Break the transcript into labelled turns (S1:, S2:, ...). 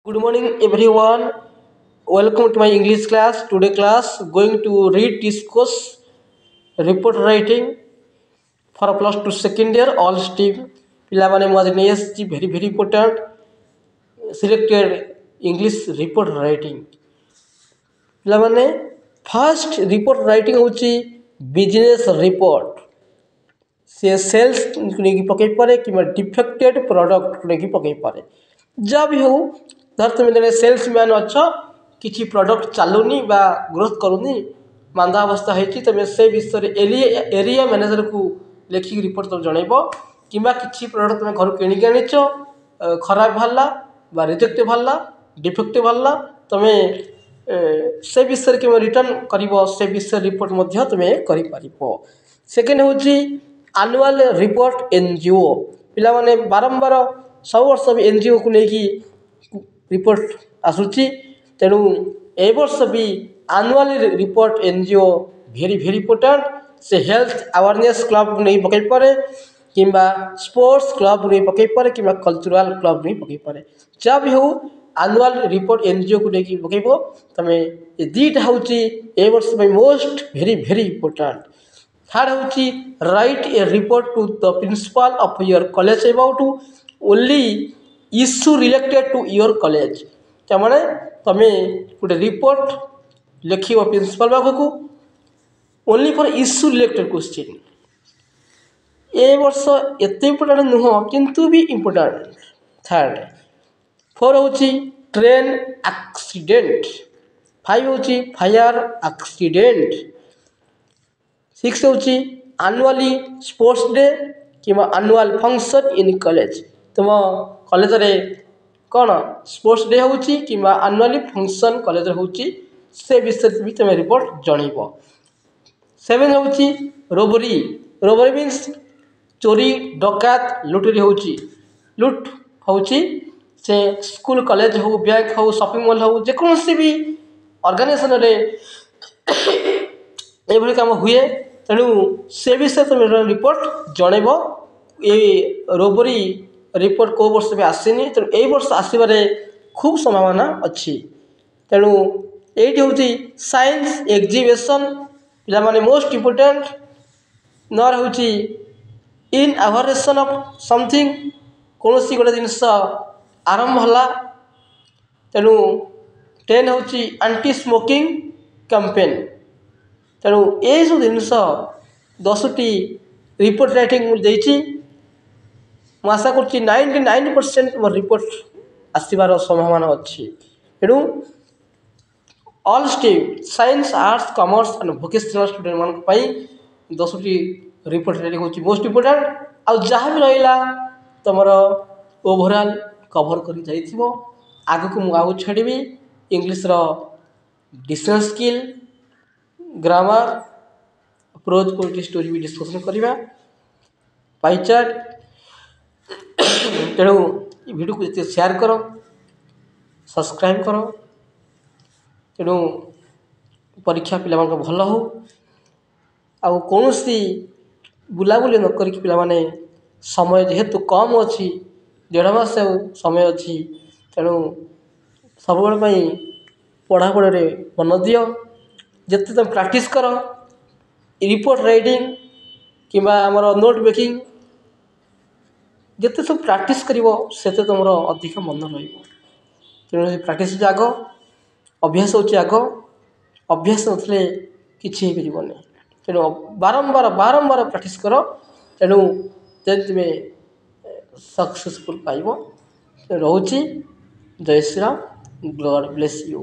S1: Good morning everyone. Welcome to my English class. Today class going to read discuss report writing for plus 2 second year all stream. पिला माने मु आज नहीं आसी very important selected English report writing. पिला माने first report writing होची business report. से सेल्स नहीं पकई पारे कि डिफेक्टेड प्रोडक्ट नहीं पकई पारे जब भी हो धर तुम जन सेल्समैन अच्छा किसी प्रोडक्ट चलुनी बा ग्रोथ करूनी मांदा अवस्था है तुम से विषय एरिया मैनेजर को लिखिक रिपोर्ट तुम जनइब कि किसी प्रोडक्ट तुम घर किणिक आनीच खराब बाहरला बा रिजेक्ट बाहरला डिफेक्ट बाहरला तुम से विषय के रिटर्न कर से विषय रिपोर्ट तुम्हें कर सेकेंड हूँ आनुआल रिपोर्ट एनजीओ पिला माने बारंबार सब वर्ष भी एनजीओ को लेकिन रिपोर्ट आसूची तेणु ए वर्ष भी आनुआल रिपोर्ट एनजीओ भेरी इम्पोर्टेंट से हेल्थ अवेयरनेस क्लब नहीं पकई पारे कि स्पोर्ट्स क्लब नहीं पकई पारे कि कल्चरल क्लब नहीं पकई पारे जब भी हो आनुआल रिपोर्ट एनजीओ को लेकिन पकईब तुम ये दुईटा हूँ ए वर्ष मोस्ट भेरी इम्पोर्टेंट थर्ड हूँ write a report to the principal of your college about only issue related to your college क्या माने तुम गोटे रिपोर्ट लिख प्रिंसिपल पाखक only for issue related question ए वर्ष एत इम्पोर्टेंट नुह किंतु भी इम्पोर्टेंट थर्ड फोर हूँ ट्रेन एक्सीडेंट फाइव हूँ फायर एक्सीडेंट सिक्स हूँ आनुआली स्पोर्ट्स डे कि आनुआल फंक्शन इन कॉलेज तुम कॉलेज रे कौन स्पोर्ट्स डे हूँ कि आनुआली फंक्शन कॉलेज हूँ से विषय भी तुम रिपोर्ट जनइब सेवेन हूँ रोबरी मीन्स चोरी डकात लुटरी हूँ लुट हूँ से स्कूल कॉलेज हो बैंक हो शॉपिंग मॉल हो जेकोसी भी ऑर्गेनाइजेशन ये काम हुए तेणु से विषय तुम रिपोर्ट जनइब ये रोबरी रिपोर्ट को वर्ष भी आसनी तेणु यही वर्ष आसबार खूब संभावना अच्छी तेणु ये हूँ साइंस एग्जिबिशन पिला माने मोस्ट इम्पोर्टेंट नर हूँ इन अवरेशन ऑफ समथिंग कौन सी गोटे जिनस आरंभ होला तेणु 10 हूँ एंटी स्मोकिंग कैंपेन तेणु ये सब जिनस 10टी रिपोर्ट राइटिंग मुझे आशा कर 99% मोर रिपोर्ट आसबार संभावना अच्छी तेणु all stream science arts commerce and vocational student मान 10टी रिपोर्ट राइटिंग हूँ मोस्ट इम्पोर्टेंट आउ जहाँ भी रहा तुम ओवरऑल कवर कर जाइथिबो आगु को मुझे छाड़ी English dictionary skill grammar pros poetry story भी डिस्कसन करवा पाई चार्ट तेणु वीडियो को जिते शेयर कर सब्सक्राइब कर तेणु परीक्षा पिला भल हो आउ कौन सी बुलाबुली नक पे समय जेहेतु कम अच्छी 1.5 मास समय अच्छी तेणु सब पढ़ापढ़ी मन दियो जिते तुम प्रैक्टिस कर रिपोर्ट राइटिंग कि नोट मेकिंग जिते सब प्रैक्टिस करते तुम अधिक मन तेणु प्रैक्टिस आग अभ्यास हो आग अभ्यास नथिले किछि होइबनी तेणु बारंबार प्रैक्टिस कर तेणु तुम्हें सक्सेसफुल पाइब रोची जय Shri Ram God bless you.